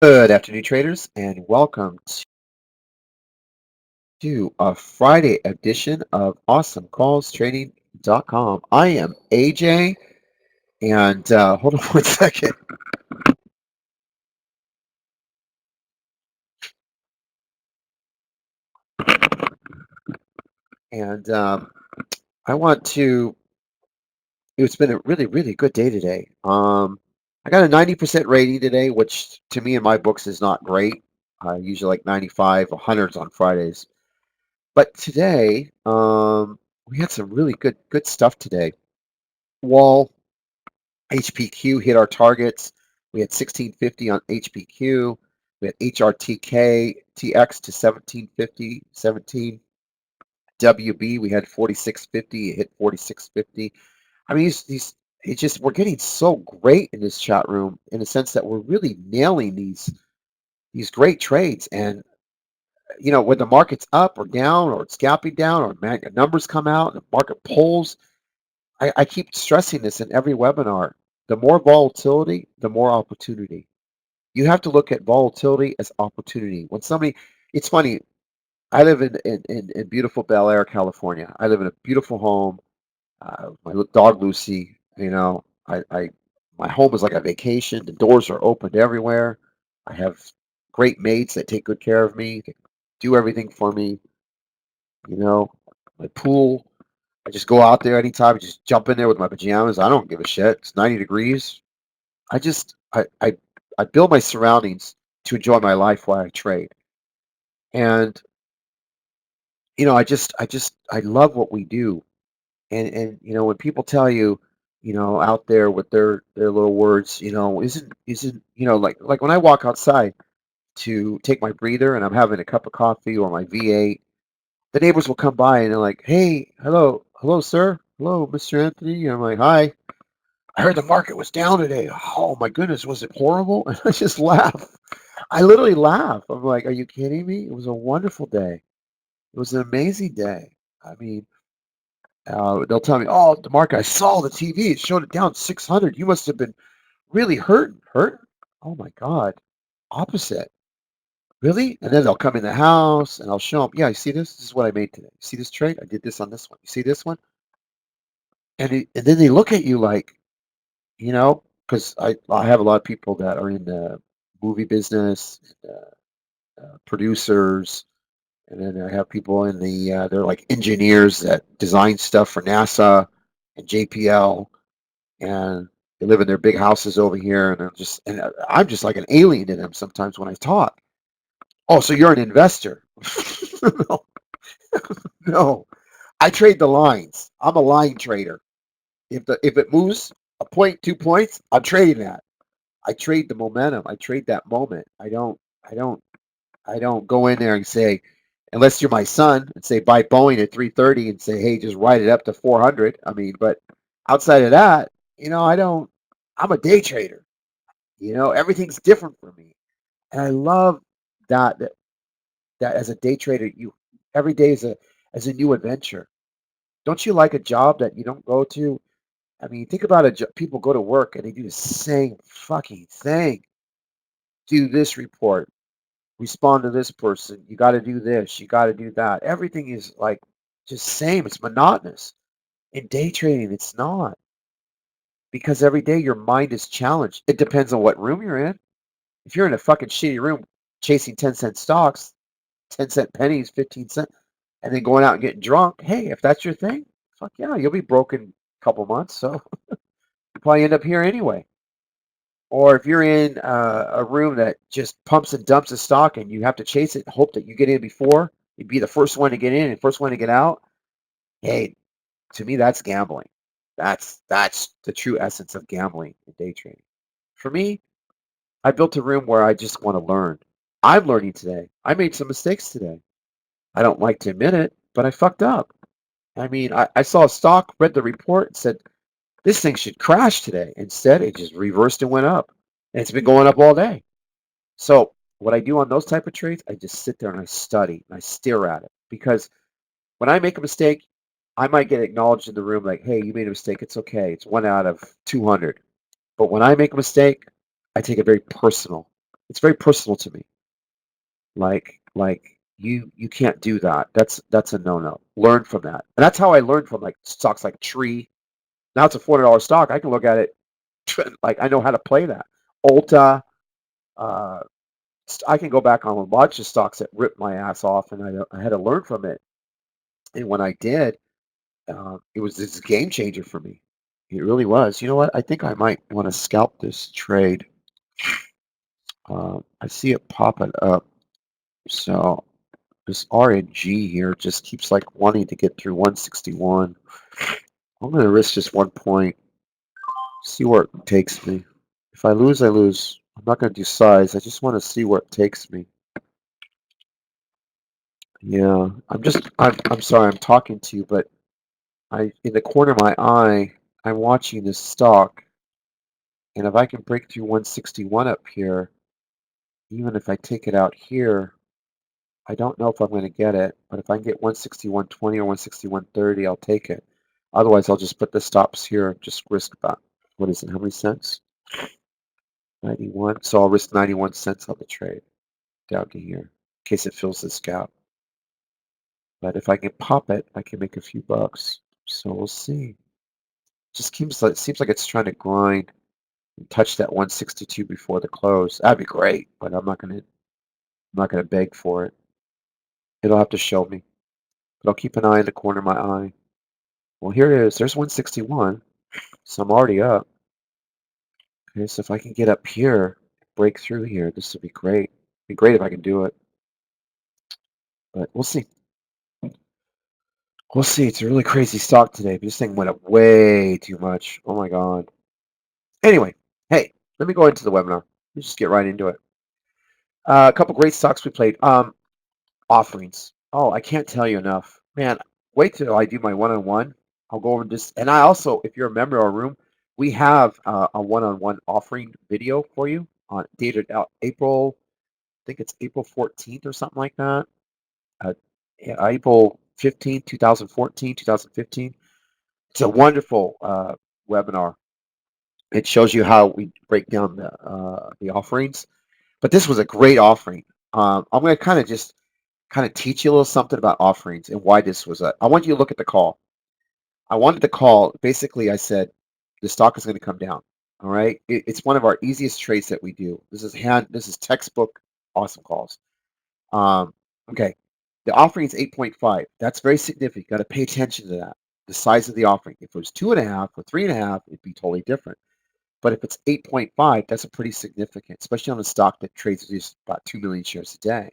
Good afternoon, traders, and welcome to a Friday edition of Awesomecallstrading.com. I am AJ, and hold on one second. And I want to. It's been a really, really good day today. I got a 90% rating today, which to me in my books is not great. I usually like 95 or hundreds on Fridays, but today we had some really good stuff today. Wall HPQ hit our targets. We had 1650 on HPQ. We had HRTK TX to 1750, 17 WB. We had 4650. It hit 4650. I mean, it's just we're getting so great in this chat room in the sense that we're really nailing these great trades. And when the market's up or down or it's gapping down or numbers come out and the market pulls, I keep stressing this in every webinar. The more volatility, the more opportunity. You have to look at volatility as opportunity. It's funny. I live in beautiful Bel Air, California. I live in a beautiful home. My dog Lucy. My home is like a vacation. The doors are opened everywhere. I have great mates that take good care of me. They do everything for me. You know, my pool. I just go out there anytime. I just jump in there with my pajamas. I don't give a shit. It's 90 degrees. I just I build my surroundings to enjoy my life while I trade. And I love what we do. And when people tell you, out there with their little words, isn't like when I walk outside to take my breather and I'm having a cup of coffee or my V8, the neighbors will come by and they're like, "Hey, hello, sir, hello, Mr. Anthony." And I'm like, "Hi. I heard the market was down today. Oh my goodness, was it horrible?" And I just laugh. I literally laugh. I'm like, "Are you kidding me? It was a wonderful day. It was an amazing day." I mean, they'll tell me, "Oh, the market, I saw the TV. It showed it down 600. You must have been really hurt. Hurt? Oh my God. Opposite. Really?" And then they'll come in the house and I'll show them, "Yeah, you see this? This is what I made today. You see this trade? I did this on this one. You see this one?" And then they look at you like, because I have a lot of people that are in the movie business, producers, and then I have people in they're like engineers that design stuff for NASA and JPL, and they live in their big houses over here, and I'm just like an alien to them sometimes when I talk. Oh, so you're an investor? No, no, I trade the lines. I'm a line trader. If it moves a point, 2 points, I'm trading that. I trade the momentum. I trade that moment. I don't go in there and say, unless you're my son, and say buy Boeing at 330 and say, hey, just write it up to 400. I mean, but outside of that, I don't. I'm a day trader. Everything's different for me, and I love that as a day trader, you every day is a new adventure. Don't you like a job that you don't go to? I mean, think about it. People go to work and they do the same fucking thing. Do this report, respond to this person. You got to do this. You got to do that. Everything is like just same. It's monotonous. In day trading, it's not because every day your mind is challenged. It depends on what room you're in. If you're in a fucking shitty room chasing 10-cent stocks, 10-cent pennies, 15 cent, and then going out and getting drunk, hey, if that's your thing, fuck yeah, you'll be broke in a couple months. So you probably end up here anyway. Or if you're in a room that just pumps and dumps a stock and you have to chase it and hope that you get in before, you'd be the first one to get in and first one to get out. Hey, to me, that's gambling. That's the true essence of gambling and day trading. For me, I built a room where I just want to learn. I'm learning today. I made some mistakes today. I don't like to admit it, but I fucked up. I mean, I saw a stock, read the report, and said, this thing should crash today. Instead, it just reversed and went up. And it's been going up all day. So what I do on those type of trades, I just sit there and I study and I stare at it. Because when I make a mistake, I might get acknowledged in the room like, hey, you made a mistake. It's okay. It's 1 out of 200. But when I make a mistake, I take it very personal. It's very personal to me. Like you can't do that. That's a no-no. Learn from that. And that's how I learned from like stocks like Tree. Now it's a $400 stock. I can look at it like I know how to play that. Ulta, uh, I can go back on a bunch of stocks that ripped my ass off, and I had to learn from it. And when I did, it was this game changer for me. It really was. You know what? I think I might want to scalp this trade. I see it popping up. So this RNG here just keeps like wanting to get through 161. I'm going to risk just 1 point, see where it takes me. If I lose, I lose. I'm not going to do size. I just want to see where it takes me. Yeah, I'm sorry I'm talking to you, but in the corner of my eye, I'm watching this stock, and if I can break through 161 up here, even if I take it out here, I don't know if I'm going to get it, but if I can get 161.20 or 161.30, I'll take it. Otherwise, I'll just put the stops here, just risk about, what is it, how many cents? 91. So I'll risk 91 cents on the trade down to here, in case it fills this gap. But if I can pop it, I can make a few bucks. So we'll see. Just seems like it's trying to grind and touch that 162 before the close. That'd be great, but I'm not gonna beg for it. It'll have to show me. But I'll keep an eye in the corner of my eye. Well, here it is. There's 161, so I'm already up. Okay, so if I can get up here, break through here, this would be great. It'd be great if I can do it. But we'll see. We'll see. It's a really crazy stock today. But this thing went up way too much. Oh my God. Anyway, hey, let me go into the webinar. Let's just get right into it. A couple great stocks we played. Offerings. Oh, I can't tell you enough. Man, wait till I do my one-on-one. I'll go over this. And I also, if you're a member of our room, we have a one-on-one offering video for you on dated out April, I think it's April 14th or something like that. Uh, yeah, April 15th, 2014, 2015. It's a wonderful webinar. It shows you how we break down the offerings. But this was a great offering. I'm going to kind of teach you a little something about offerings and why this was I want you to look at the call. I wanted the call. Basically, I said the stock is going to come down. All right. It's one of our easiest trades that we do. This is textbook awesome calls. Okay. The offering is 8.5. That's very significant. Got to pay attention to that. The size of the offering. If it was 2.5 or 3.5, it'd be totally different. But if it's 8.5, that's a pretty significant, especially on a stock that trades just about 2 million shares a day,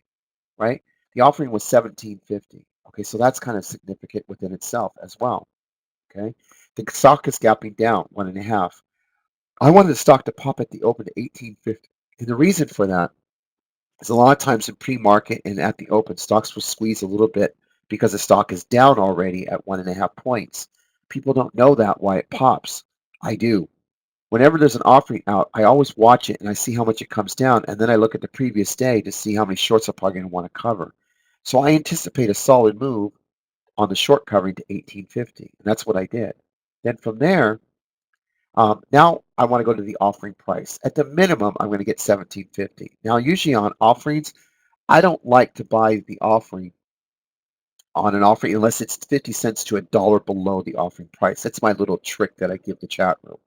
right? The offering was 1750. Okay, so that's kind of significant within itself as well. Okay, the stock is gapping down 1.5. I wanted the stock to pop at the open to 1850, and the reason for that is a lot of times in pre-market and at the open, stocks will squeeze a little bit because the stock is down already at 1.5 points. People don't know that why it pops. I do. Whenever there's an offering out, I always watch it and I see how much it comes down, and then I look at the previous day to see how many shorts I'm probably going to want to cover. So I anticipate a solid move on the short covering to 1850, and that's what I did. Then from there, now I want to go to the offering price. At the minimum, I'm going to get 1750. Now, usually on offerings, I don't like to buy the offering on an offering unless it's 50 cents to $1 below the offering price. That's my little trick that I give the chat room.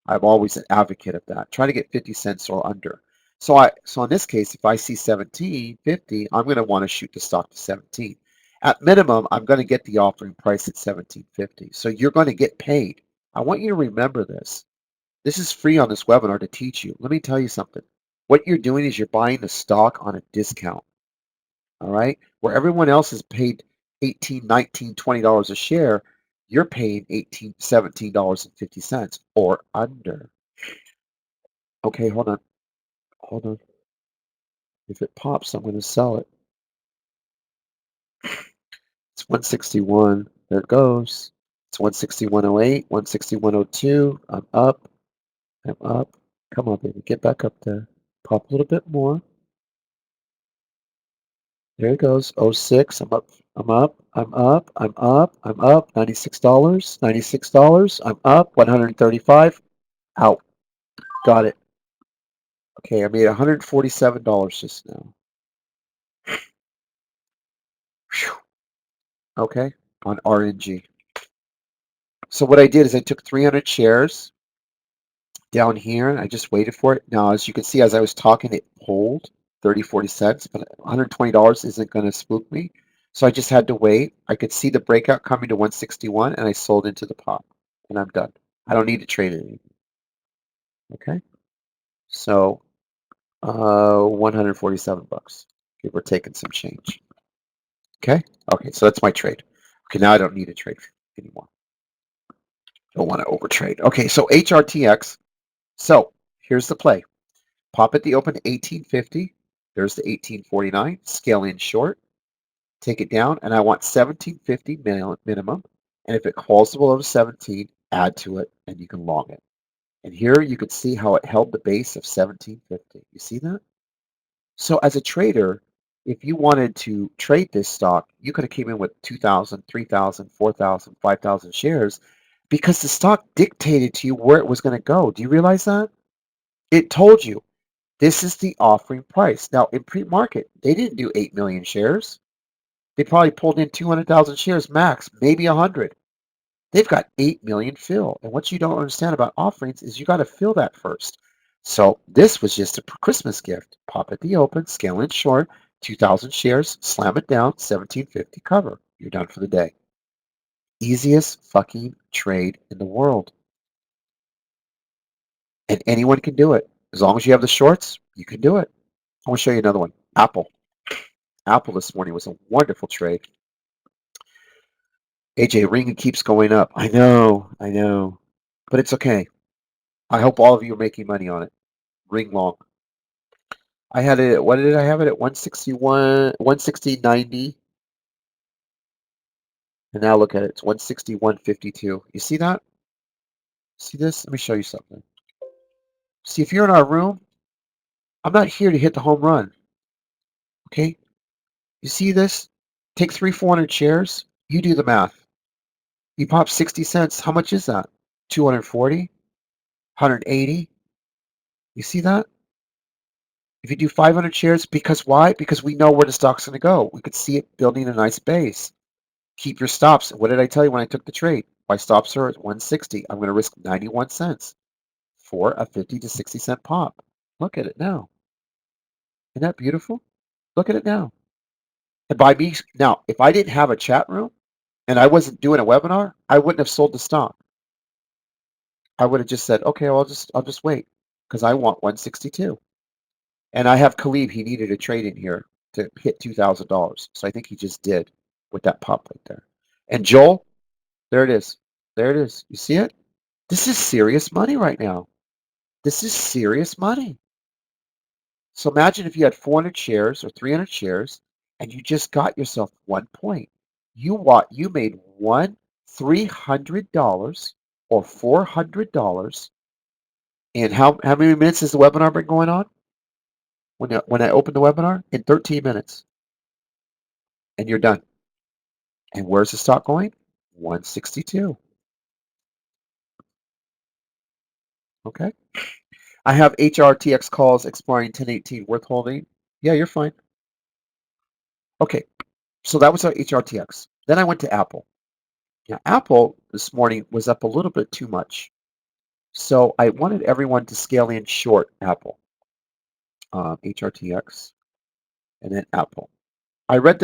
I'm always an advocate of that. Try to get 50 cents or under. So in this case, if I see 17.50, I'm going to want to shoot the stock to 17. At minimum, I'm going to get the offering price at 17.50. So you're going to get paid. I want you to remember this. This is free on this webinar to teach you. Let me tell you something. What you're doing is you're buying the stock on a discount. All right? Where everyone else is paid $18, $19, $20 a share, you're paying $18, $17.50 or under. Okay, hold on. Hold on. If it pops, I'm going to sell it. It's 161. There it goes. It's 161.08, 161.02. I'm up. I'm up. Come on, baby. Get back up there. Pop a little bit more. There it goes. Oh 06. I'm up. I'm up. I'm up. I'm up. I'm up. $96. $96. I'm up. 135. Out. Got it. Okay, I made $147 just now. Phew. Okay, on RNG. So what I did is I took 300 shares down here and I just waited for it. Now, as you can see, as I was talking, it pulled 30, 40 cents, but $120 isn't going to spook me. So I just had to wait. I could see the breakout coming to 161 and I sold into the pop and I'm done. I don't need to trade it anymore. Okay. So 147 bucks. Okay, we're taking some change. Okay. Okay. So that's my trade. Okay. Now I don't need to trade anymore. Don't want to overtrade. Okay. So HRTX. So here's the play. Pop at the open to 1850. There's the 1849. Scale in short. Take it down. And I want 1750 minimum. And if it falls below 17, add to it and you can long it. And here you can see how it held the base of 1750. You see that? So as a trader, if you wanted to trade this stock, you could have came in with 2,000, 3,000, 4,000, 5,000 shares because the stock dictated to you where it was going to go. Do you realize that? It told you this is the offering price. Now, in pre-market, they didn't do 8 million shares. They probably pulled in 200,000 shares max, maybe 100. They've got 8 million fill. And what you don't understand about offerings is you got to fill that first. So this was just a Christmas gift. Pop at the open, scale in short, 2,000 shares, slam it down, 1750 cover. You're done for the day. Easiest fucking trade in the world. And anyone can do it. As long as you have the shorts, you can do it. I want to show you another one. Apple. Apple this morning was a wonderful trade. AJ, ring keeps going up. I know. But it's okay. I hope all of you are making money on it. Ring long. I had it, what did I have it at? 161, 160.90. And now look at it. It's 161.52. You see that? See this? Let me show you something. See, if you're in our room, I'm not here to hit the home run. Okay? You see this? Take 400 shares. You do the math. You pop 60 cents. How much is that? 240? 180? You see that? If you do 500 shares, because why? Because we know where the stock's going to go. We could see it building a nice base. Keep your stops. What did I tell you when I took the trade? My stops are at 160. I'm going to risk 91 cents for a 50 to 60 cent pop. Look at it now. Isn't that beautiful? Look at it now. And by me now, if I didn't have a chat room and I wasn't doing a webinar, I wouldn't have sold the stock. I would have just said, okay, well, I'll just wait because I want 162. And I have Khalib. He needed a trade in here to hit $2,000. So I think he just did with that pop right there. And Joel, there it is. There it is. You see it? This is serious money right now. This is serious money. So imagine if you had 400 shares or 300 shares and you just got yourself 1 point. You made $300 or $400. And how many minutes has the webinar been going on? When I opened the webinar? In 13 minutes. And you're done. And where's the stock going? 162. Okay. I have HRTX calls expiring 10/18 worth holding. Yeah, you're fine. Okay. So that was our HRTX. Then I went to Apple. Now, Apple this morning was up a little bit too much. So I wanted everyone to scale in short Apple, HRTX, and then Apple. I read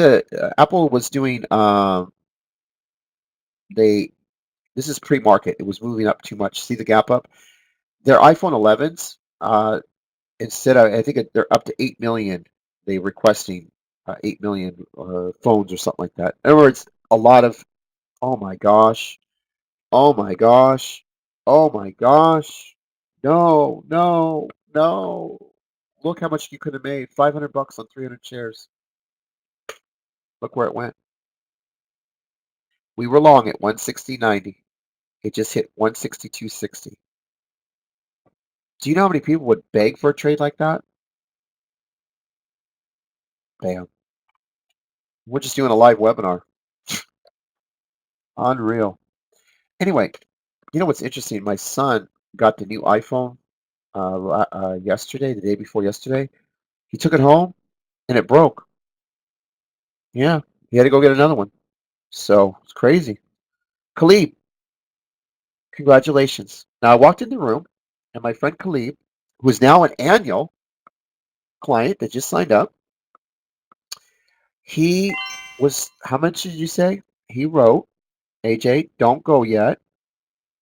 Apple was doing, this is pre-market. It was moving up too much. See the gap up? Their iPhone 11s, instead of, I think they're up to 8 million. They requesting 8 million phones or something like that. In other words, a lot of, oh my gosh, oh my gosh, oh my gosh, no. Look how much you could have made. 500 bucks on 300 shares. Look where it went. We were long at 160.90. It just hit 162.60. Do you know how many people would beg for a trade like that? Bam. We're just doing a live webinar. Unreal. Anyway, you know what's interesting? My son got the new iPhone yesterday, the day before yesterday. He took it home and it broke. Yeah, he had to go get another one. So it's crazy. Khalib, congratulations. Now I walked in the room and my friend Khalib, who is now an annual client that just signed up, he was, how much did you say? He wrote, AJ, don't go yet.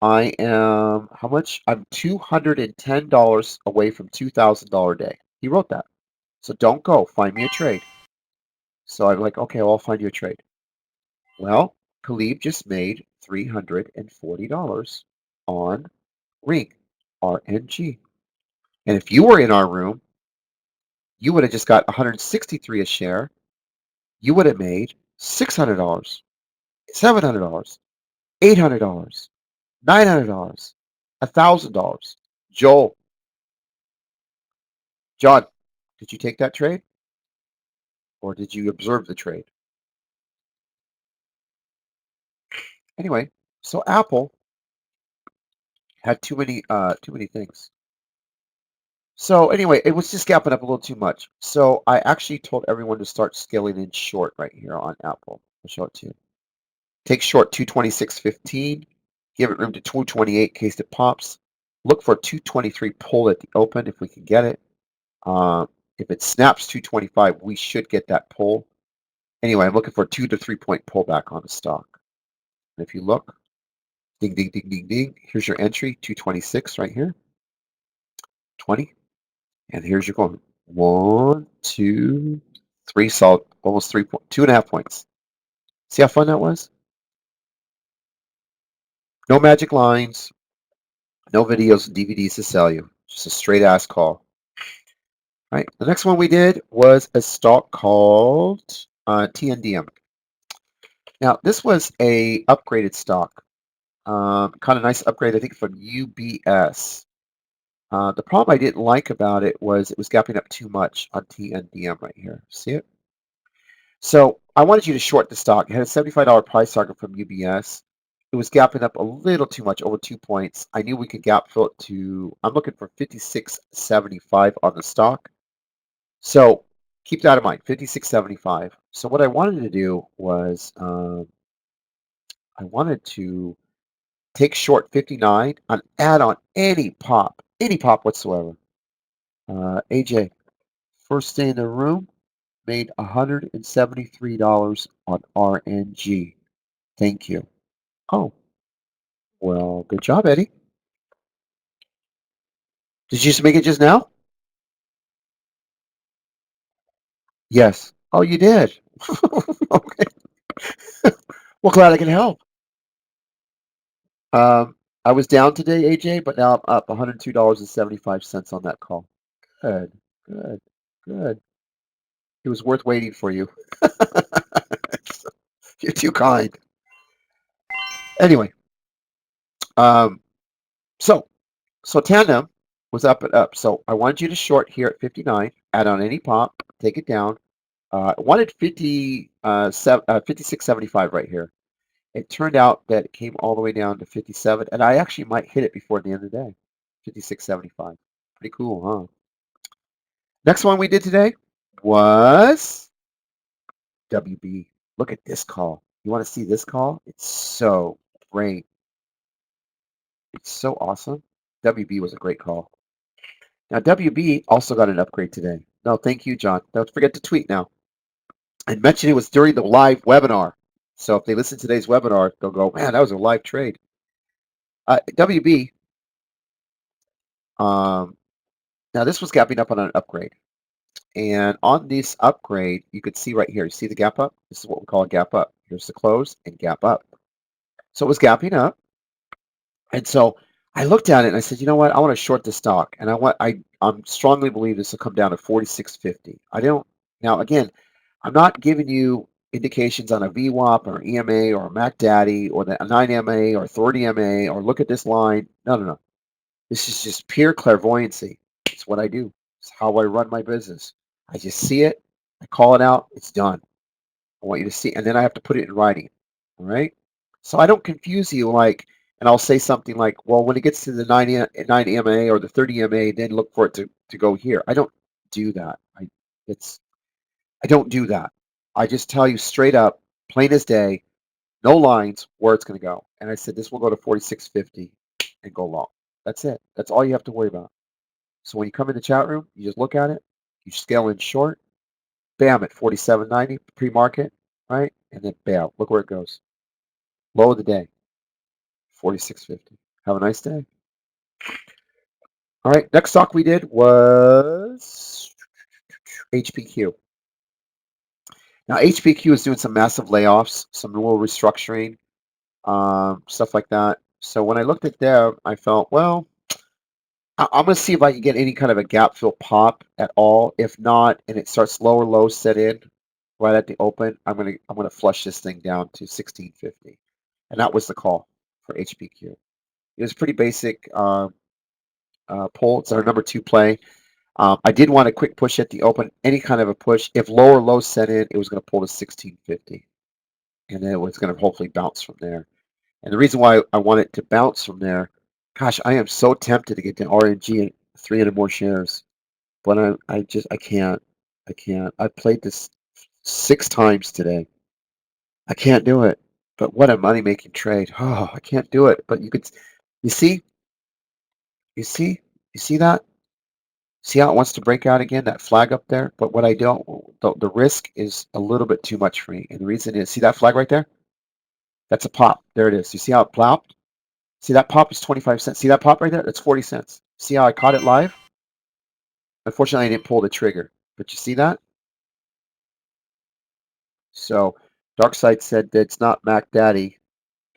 I am, how much? I'm $210 away from $2,000 day. He wrote that. So don't go. Find me a trade. So I'm like, okay, well, I'll find you a trade. Well, Khalib just made $340 on Ring, RNG. And if you were in our room, you would have just got 163 a share. You would have made $600, $700, $800, $900, $1,000. Joel, John, did you take that trade or did you observe the trade? Anyway, so Apple had too many things. So anyway, it was just gapping up a little too much. So I actually told everyone to start scaling in short right here on Apple. I'll show it to you. Take short 226.15. Give it room to 228 in case it pops. Look for 223 pull at the open if we can get it. If it snaps 225, we should get that pull. Anyway, I'm looking for a 2 to 3 point pullback on the stock. And if you look, ding, ding, ding, ding, ding. Here's your entry, 226 right here, 20. And here's your going. 1, 2, 3, solid, almost 3 points, 2.5 points. See how fun that was? No magic lines, no videos and DVDs to sell you. Just a straight ass call. Right. The next one we did was a stock called TNDM. Now this was a upgraded stock, kind of nice upgrade, I think, from UBS. The problem I didn't like about it was gapping up too much on TNDM right here. See it? So I wanted you to short the stock. It had a $75 price target from UBS. It was gapping up a little too much, over 2 points. I knew we could gap fill it to, I'm looking for 56.75 on the stock. So keep that in mind, 56.75. So what I wanted to do was I wanted to take short 59 and add on any pop whatsoever. AJ, first day in the room, made $173 on RNG. Thank you. Oh, well, good job, Eddie. Did you just make it just now? Yes. Oh, you did. Okay. Well, glad I can help. I was down today, AJ, but now I'm up $102.75 on that call. Good, good, good. It was worth waiting for you. You're too kind. Anyway, um, so Tandem was up and up. So I wanted you to short here at 59, add on any pop, take it down. I wanted 56.75 right here. It turned out that it came all the way down to 57, and I actually might hit it before the end of the day. 56.75. Pretty cool, huh? Next one we did today was WB. Look at this call. You want to see this call? It's so great. It's so awesome. WB was a great call. Now, WB also got an upgrade today. No, thank you, John. Don't forget to tweet now. And mention it was during the live webinar. So if they listen to today's webinar, they'll go, man, that was a live trade. WB, now this was gapping up on an upgrade. And on this upgrade, you could see right here, you see the gap up? This is what we call a gap up. Here's the close and gap up. So it was gapping up. And so I looked at it and I said, you know what? I want to short the stock. And I'm strongly believe this will come down to 46.50. Now again, I'm not giving you indications on a VWAP or EMA or a MACD or the 9MA or 30MA or look at this line. No. This is just pure clairvoyancy. It's what I do. It's how I run my business. I just see it. I call it out. It's done. I want you to see, and then I have to put it in writing. All right. So I don't confuse you like and I'll say something like, well, when it gets to the 9 EMA or the 30 EMA, then look for it to go here. I don't do that. I don't do that. I just tell you straight up, plain as day, no lines, where it's going to go. And I said this will go to 46.50 and go long. That's it. That's all you have to worry about. So when you come in the chat room, you just look at it, you scale in short, bam, at 47.90 pre-market, right? And then bam, look where it goes. Low of the day, 46.50. Have a nice day. All right, next stock we did was HPQ. Now HPQ is doing some massive layoffs, some little restructuring, stuff like that. So when I looked at them, I felt, well, I'm going to see if I can get any kind of a gap fill pop at all. If not, and it starts lower lows set in right at the open, I'm gonna flush this thing down to 16.50, and that was the call for HPQ. It was pretty basic pull. It's our number 2 play. I did want a quick push at the open, any kind of a push. If lower lows set in, it was going to pull to 16.50, and then it was going to hopefully bounce from there. And the reason why I want it to bounce from there, gosh, I am so tempted to get the RNG and 300 more shares, but I can't. I can't. I played this 6 times today. I can't do it. But what a money-making trade. Oh, I can't do it. But you see, you see, you see that? See how it wants to break out again, that flag up there? But what I don't, the risk is a little bit too much for me. And the reason is, see that flag right there? That's a pop. There it is. You see how it plopped? See that pop is 25 cents. See that pop right there? That's 40 cents. See how I caught it live? Unfortunately, I didn't pull the trigger. But you see that? So Darkside said that it's not Mac Daddy,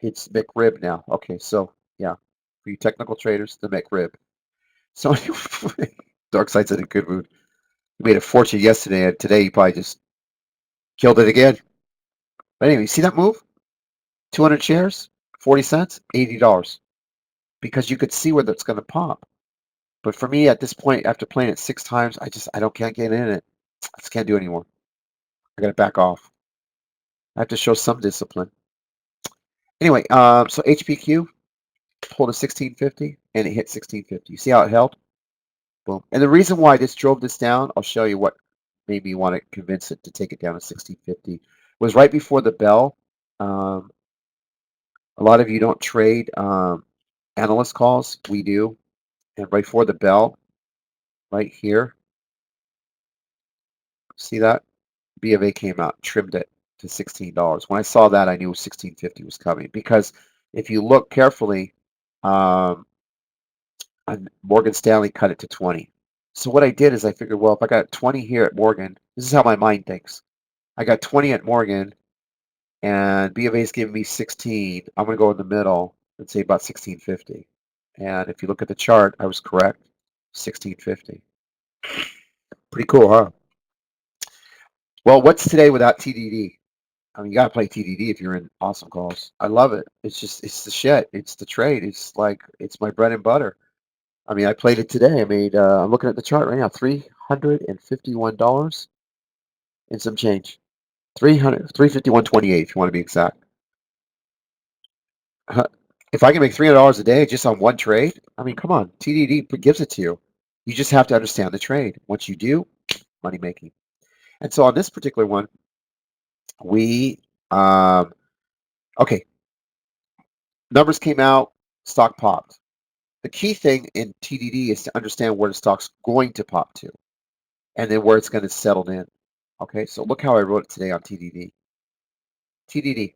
it's McRib now. Okay, so yeah, for you technical traders, the McRib. So Darkside's in a good mood. He made a fortune yesterday, and today he probably just killed it again. But anyway, you see that move? 200 shares, 40 cents, $80. Because you could see where that's going to pop. But for me, at this point, after playing it 6 times, can't get in it. I just can't do it anymore. I got to back off. I have to show some discipline. Anyway, so HPQ pulled a 1650 and it hit 1650. You see how it held? Boom. And the reason why this drove this down, I'll show you what made me want to convince it to take it down to 1650. Was right before the bell. A lot of you don't trade analyst calls. We do. And right before the bell, right here, see that? B of A came out, trimmed it to $16. When I saw that, I knew 1650 was coming. Because if you look carefully, Morgan Stanley cut it to 20. So what I did is I figured, well, if I got 20 here at Morgan, this is how my mind thinks. I got 20 at Morgan, and B of A is giving me 16. I'm going to go in the middle and say about 1650. And if you look at the chart, I was correct. 1650. Pretty cool, huh? Well, what's today without TDD? I mean, you got to play TDD if you're in Awesome Calls. I love it. It's the shit. It's the trade. It's my bread and butter. I mean, I played it today. I made, I'm looking at the chart right now, $351 and some change. 351.28 if you want to be exact. If I can make $300 a day just on one trade, I mean, come on, TDD gives it to you. You just have to understand the trade. Once you do, money making. And so on this particular one, we, okay, numbers came out, stock popped. The key thing in TDD is to understand where the stock's going to pop to and then where it's going to settle in. Okay, so look how I wrote it today on TDD. TDD,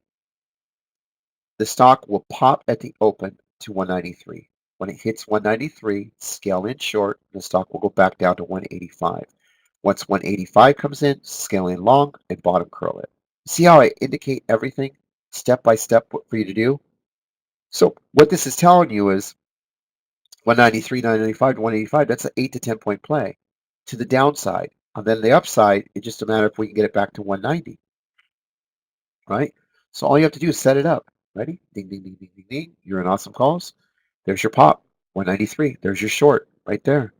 the stock will pop at the open to 193. When it hits 193, scale in short, the stock will go back down to 185. Once 185 comes in, scale in long and bottom curl it. See how I indicate everything step by step for you to do? So what this is telling you is 193, 995 to 185, that's an 8 to 10 point play to the downside. And then the upside, it's just a matter if we can get it back to 190, right? So all you have to do is set it up. Ready? Ding, ding, ding, ding, ding, ding. You're in Awesome Calls. There's your pop, 193. There's your short right there.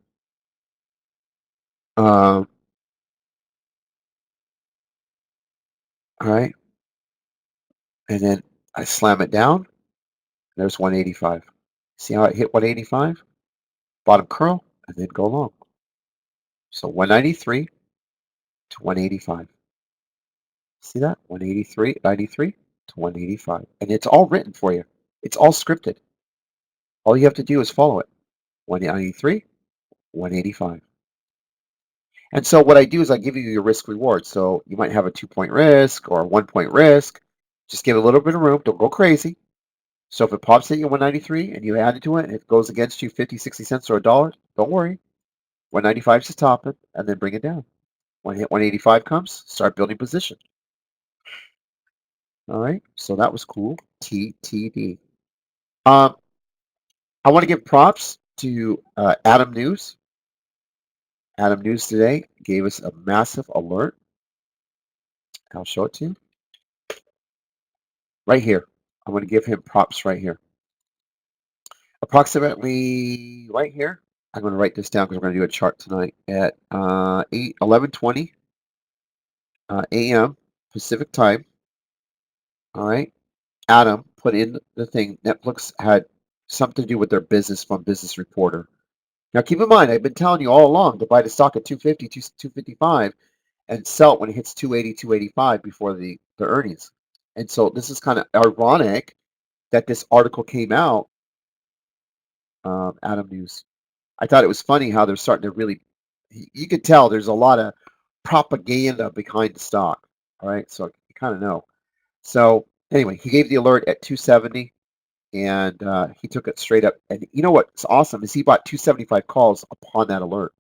All right. And then I slam it down. There's 185. See how it hit 185? Bottom curl, and then go long. So 193 to 185. See that? 183, 93 to 185. And it's all written for you. It's all scripted. All you have to do is follow it. 193, 185. And so what I do is I give you your risk reward. So you might have a 2-point risk or a 1-point risk. Just give it a little bit of room. Don't go crazy. So if it pops at you 193 and you add it to it and it goes against you 50, 60 cents or a dollar, don't worry. 195 is the top and then bring it down. When hit 185 comes, start building position. All right. So that was cool. TTD. I want to give props to Adam News. Adam News today gave us a massive alert. I'll show it to you. Right here. I'm going to give him props right here. Approximately right here. I'm going to write this down because we're going to do a chart tonight at 11:20 a.m. Pacific time. All right. Adam put in the thing. Netflix had something to do with their business from Business Reporter. Now, keep in mind, I've been telling you all along to buy the stock at 250, 255 and sell it when it hits 280, 285 before the earnings. And so this is kind of ironic that this article came out, Adam News. I thought it was funny how they're starting to really, you could tell there's a lot of propaganda behind the stock. All right. So you kind of know. So anyway, he gave the alert at 270 and he took it straight up. And you know what's awesome is he bought 275 calls upon that alert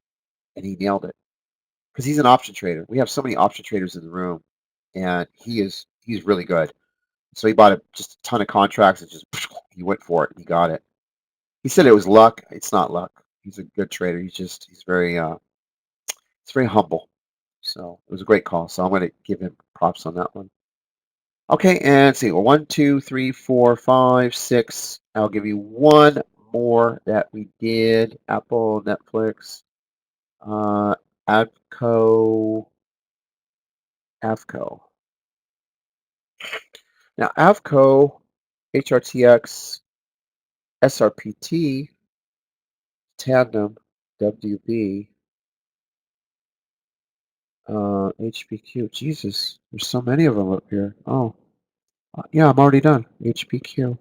and he nailed it because he's an option trader. We have so many option traders in the room and he's really good. So he bought just a ton of contracts and just he went for it and he got it. He said it was luck. It's not luck. He's a good trader. He's very humble. So it was a great call. So I'm going to give him props on that one. Okay, and see, well, 1, 2, 3, 4, 5, 6. I'll give you one more that we did. Apple, Netflix, Avco. Now, Avco, HRTX, SRPT, Tandem, WB, HPQ. Jesus, there's so many of them up here. Oh, yeah, I'm already done. HPQ.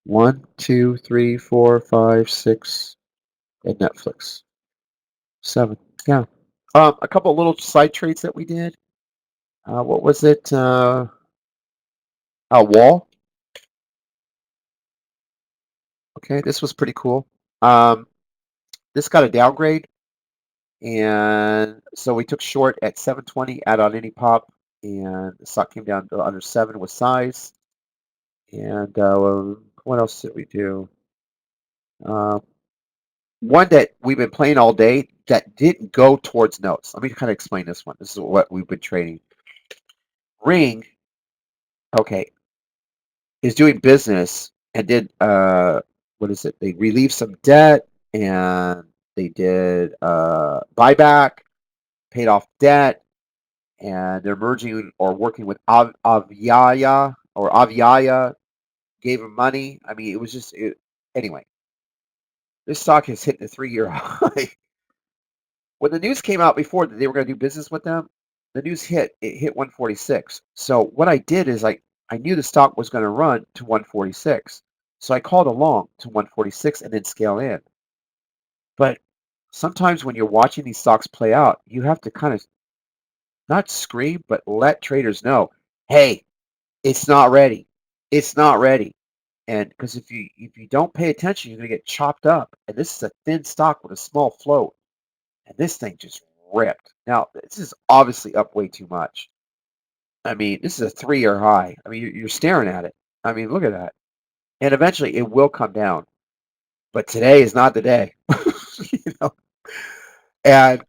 1, 2, 3, 4, 5, 6, and Netflix. 7. Yeah. A couple of little side trades that we did. What was it? Wall. Okay, this was pretty cool. This got a downgrade, and so we took short at 720, add on any pop, and the stock came down to under 7 with size. And what else did we do? One that we've been playing all day that didn't go towards notes. Let me kind of explain this one. This is what we've been trading. Ring, okay, is doing business and did what is it? They relieved some debt and they did buyback, paid off debt, and they're merging or working with Aviaya gave them money. I mean, it was just anyway. This stock has hit the 3-year high. When the news came out before that they were going to do business with them, the news hit. It hit 146. So what I did is I knew the stock was going to run to 146. So I called along to 146 and then scale in. But sometimes when you're watching these stocks play out, you have to kind of not scream, but let traders know, hey, it's not ready. It's not ready. And because if you don't pay attention, you're going to get chopped up. And this is a thin stock with a small float. And this thing just ripped. Now, this is obviously up way too much. I mean, this is a 3-year high. I mean, you're staring at it. I mean, look at that. And eventually it will come down. But today is not the day. You know? And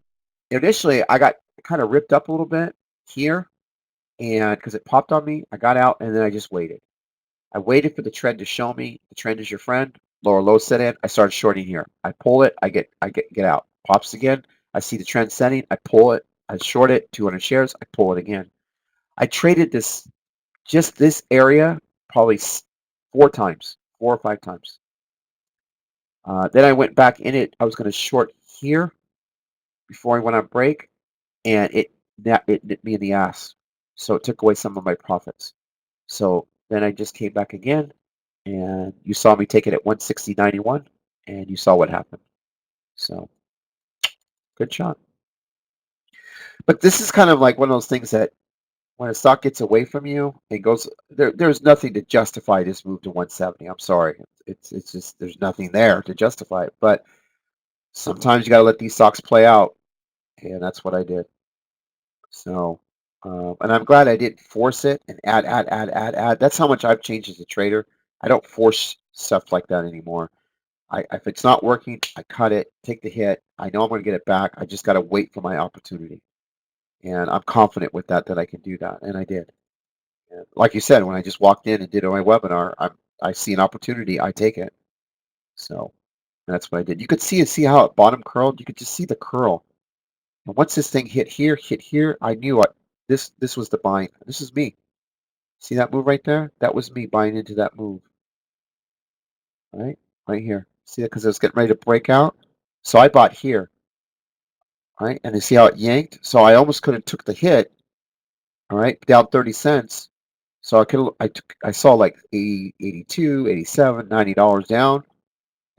initially I got kind of ripped up a little bit here. And because it popped on me, I got out and then I just waited. I waited for the trend to show me. The trend is your friend. Lower low set in. I started shorting here. I pull it. I get out. Pops again. I see the trend setting. I pull it. I short it. 200 shares. I pull it again. I traded this area probably 4 times. 4 or 5 times. Then I went back in it. I was going to short here before I went on break, and it nipped me in the ass. So it took away some of my profits. So then I just came back again, and you saw me take it at 160.91, and you saw what happened. So good shot. But this is kind of like one of those things that when a stock gets away from you and goes there's nothing to justify this move to 170. I'm sorry. It's just there's nothing there to justify it. But sometimes you got to let these stocks play out, and that's what I did. So, and I'm glad I didn't force it and add. That's how much I've changed as a trader. I don't force stuff like that anymore. If it's not working, I cut it, take the hit. I know I'm going to get it back. I just got to wait for my opportunity, and I'm confident with that I can do that, and I did. And like you said, when I just walked in and did my webinar, I see an opportunity, I take it. So that's what I did. You could see how it bottom curled. You could just see the curl. And once this thing hit here, I knew this was the buying. This is me. See that move right there? That was me buying into that move. Right here. See that? Because it was getting ready to break out. So I bought here. Right, and you see how it yanked? So I almost could have took the hit. All right, down 30 cents. So I saw like 80, 82, 87, $90 down.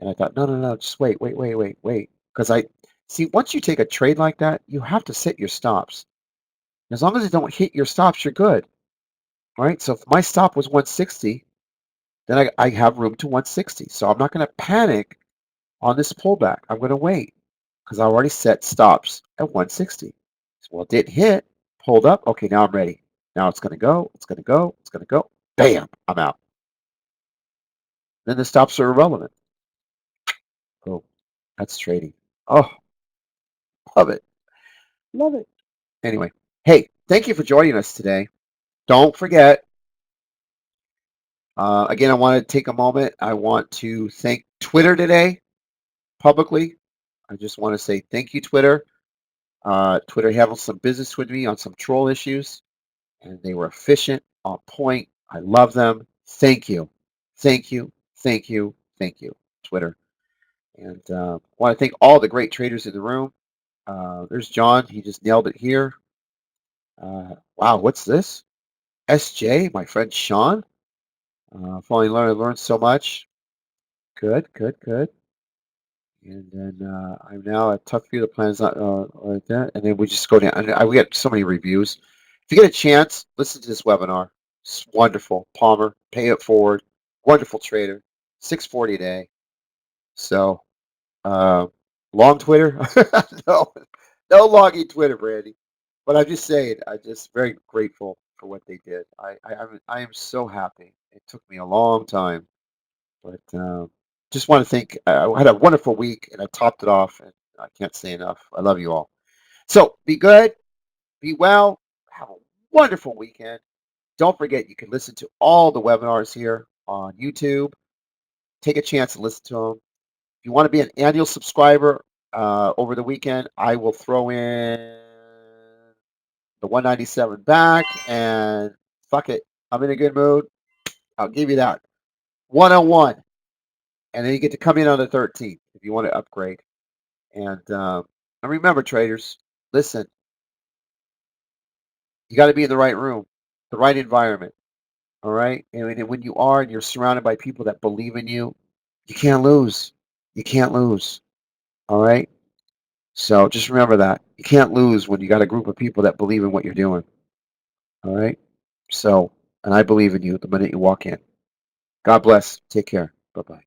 And I thought, no, just wait. Because see, once you take a trade like that, you have to set your stops. As long as it don't hit your stops, you're good. All right. So if my stop was 160, then I have room to 160. So I'm not going to panic on this pullback. I'm going to wait because I already set stops at 160. So, well, it didn't hit, pulled up. Okay, now I'm ready. Now it's going to go. It's going to go. It's going to go. Bam, I'm out. Then the stops are irrelevant. Oh, that's trading. Oh, love it. Love it. Anyway, hey, thank you for joining us today. Don't forget, again, I want to take a moment. I want to thank Twitter today publicly. I just want to say thank you, Twitter. Twitter handled some business with me on some troll issues, and they were efficient, on point. I love them. Thank you. Thank you. Thank you. Thank you, Twitter. And I want to thank all the great traders in the room. There's John. He just nailed it here. Wow, what's this? SJ, my friend Sean. Finally learned so much. Good. And then I'm now at Tough View. The plan is not like that. And then we just go down. And we get so many reviews. If you get a chance, listen to this webinar. It's wonderful. Palmer, pay it forward. Wonderful trader. 640 a day. So, long Twitter? No, no logging Twitter, Brandy. But I'm just saying, I'm just very grateful for what they did. I am so happy. It took me a long time, but just want to thank. I had a wonderful week, and I topped it off, and I can't say enough. I love you all. So be good, be well, have a wonderful weekend. Don't forget, you can listen to all the webinars here on YouTube. Take a chance and listen to them. If you want to be an annual subscriber over the weekend, I will throw in the 197 back, and fuck it, I'm in a good mood. I'll give you that 101, and then you get to come in on the 13th if you want to upgrade. And remember, traders, listen, you got to be in the right room, the right environment. All right, and when you are, and you're surrounded by people that believe in you, you can't lose. You can't lose. All right. So just remember that you can't lose when you got a group of people that believe in what you're doing. All right. So, and I believe in you the minute you walk in. God bless. Take care. Bye-bye.